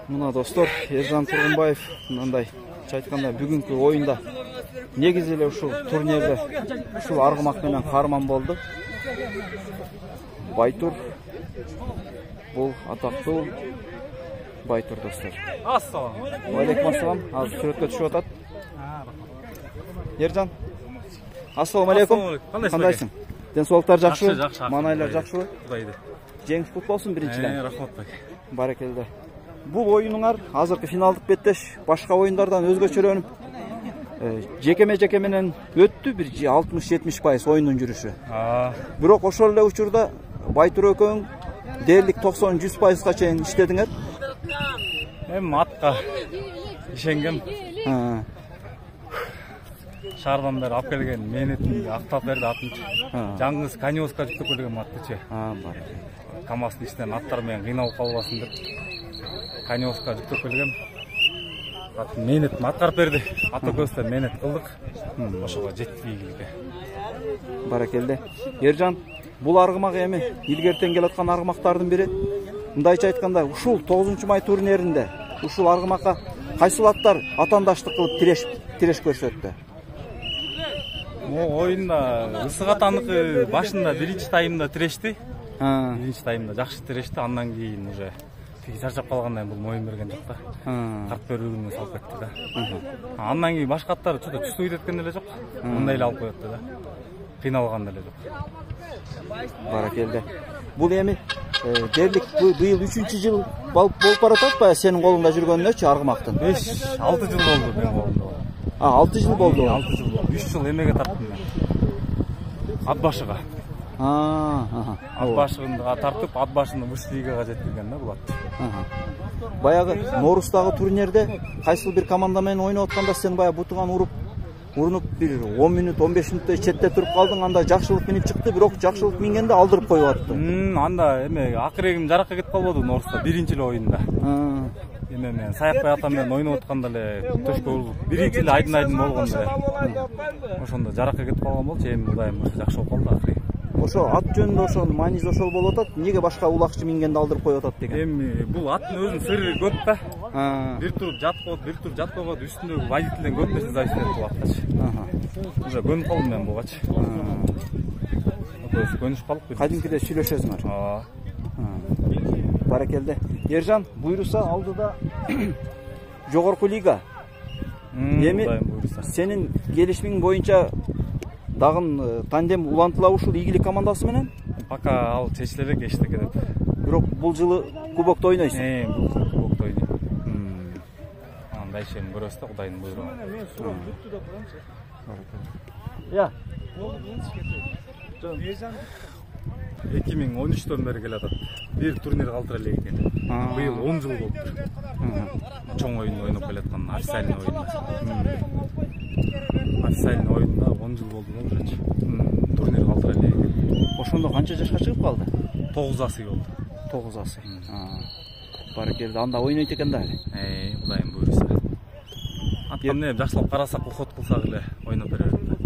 Мына достор, Ержан Тургунбаев мындай айтканда бүгүнкү оюнда негизи эле ушул турнирде ушул аргымак менен каарман болду. Байтур бул атактуу Байтур достор. Ассалам. Алейкум ассалам. Азыр сүрөткө түшүп атат. Ержан. Ассалам алейкум. Кандайсың? Ден соолуктар жакшыбы? Манайлар жакшыбы? Кудайды. Жеңиш кут болсун биринчиден. Рахмат бай. Баракелде. Бул оюнуңар азыркы финалдык беттеш башка оюндардан өзгөчөлөнүп, жекеме менен өттү, бир 60-70% оюндун жүрүшү. Бирок ошол эле учурда Байтур экөөң дээрлик 90-100%га чейин иштедиңер. Эми атка ишенгем. Шаардан бери алып келген мээнетин актап берди атынчы. Жаңгыз Каневска жүктөп келген аттычы. Бар. КамАЗдын ичинен аттар менен кыйналып калбасын деп Каневска жүктөп келгем. Мээнетин аткарып берди. Ата көстөн мээнет кылдык. Ошого жетти ийгиликке. Баракелде. Ержан, бул аргымак эми илгертен келаткан аргымактардын бири. Мындайча айтканда, ушул 9-май турниринде ушул аргымакка кайсыл аттар атандаштык кылып тиреш көрсөттү? Оюнда ысык атаныкы башында биринчи таймда тирешти. Биринчи таймда жакшы тирешти, андан кийин уже чарчап калгандан бул моюн берген жок да. Карт берүүнү салып кетти да. Андан кийин башка аттар чөтө түстүү кеткен эле жок. Мындай эле алып коётты да. Кыйналган эле жок. Баракелде. Бул эми дерлик быйыл 3-чү жыл болуп баратат ба сенин колуңда жүргөнүнөчү аргымактын? 5-6 жыл болду менин колумда. 6 жыл болду. 6 жыл болду. 3 жыл эмеге тарттым мен. Ат башыга. Ат башыга тартып, ат башында Бушлигага жеткирген да бул ат. Баягы Норуздагы турнирде кайсыл бир команда менен ойноп атканда сен баягы бутуган урунуп бир 10 мүнөт, 15 мүнөттөй четте туруп калдың, анда жакшылык минип чыкты, бирок жакшылык мингенде алдырып коюп атты. Анда эме акырегим жаракка кетип калбады Норузда биринчи эле оюнда. Эме мен Саякбай ата менен ойноп атканда эле төшкө урулуп биринчи эле айдын болгондо ошондо жаракка кетип калган болчу, эми Кудайым жакшы болуп калды акыры. Ошо ат жөнүндө ошонун мааниси ошол болуп атат. Эмнеге башка улакчы мингенде алдырып коюп атат деген? Эми бул аттын өзүнүн сыры көп да. Бир тур жат коет, бир тур жат койгон, үстүндөгү водителден көп нерсе зависит этет бул аттачы. Уже көнүп калдым мен бугачы. Көнүшүп калып. Кадимкиде сүйлөшөсүңөр. Баракелде. Ержан, буйруса алдыда жогорку лига. Эми сенин келишимиң боюнча дагы тандем улантыла ушул ийгилик командасы менен? Пока ал чечиле элек эчтеке деп. Бирок бул жылы кубокто ойнойсуң. Бул кубокто ойнойм. Андай ишени көрөбүз да, Кудайдын буйругу. Я. 2013-төн бери келе атат. Бир турнир калтыра элек экен. Быйыл 10 жыл болуптур. Чоң оюнду ойноп келаткан официальный оюнда. Официальный оюнда 10 жыл болду да уже. Турнир калтыра элек экен. Ошондо канча жашка чыгып калды? 9 асы болду. 9 асы. Баракелде, анда ойнойт экен да эле. Кудайым буйруса. Аткан жакшылап карасак, уход кылсак эле ойноп берет да.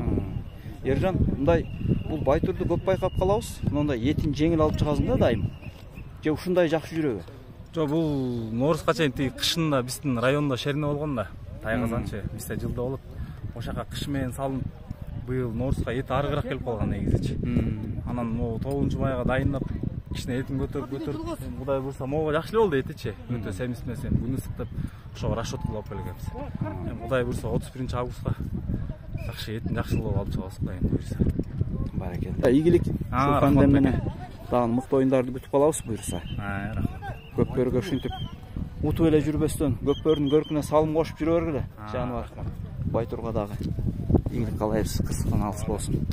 Ержан, мындай бул Байтурду көп байкап калабыз. Мындай этин жеңил алып чыгасың да дайым. Же ушундай жакшы жүрөбү? Жок, бул Норузга чейин кышында биздин райондо шерине болгон да. Тайгазанчы бизде жылда болот. Ошака кыш менен салынып, быйыл Норузга эти арыгыраак келип калган негизичи. Анан могу 9-майга дайындап, кичине этин көтөрүп, Кудай буйруса могу жакшы эле болду этичи. Өтө семизмесен, күн ысык деп ошого расчет кылып алып келгенбиз. Кудай буйруса 31-августка жакшы этин жакшылап алып чыгабыз, Кудайым буйруса. Баракелде. Ийгилик. Ушул тандем менен дагы мыкты оюндарды күтүп калабыз буйруса. Рахмат. Көкбөргө ушинтип утуп эле жүрбөстөн, көкбөрдүн көркүнө салым кошуп жүрө бергиле. Жаныбар. Байтурга дагы ийгилик каалайбыз, кырсыктан алыс болсун.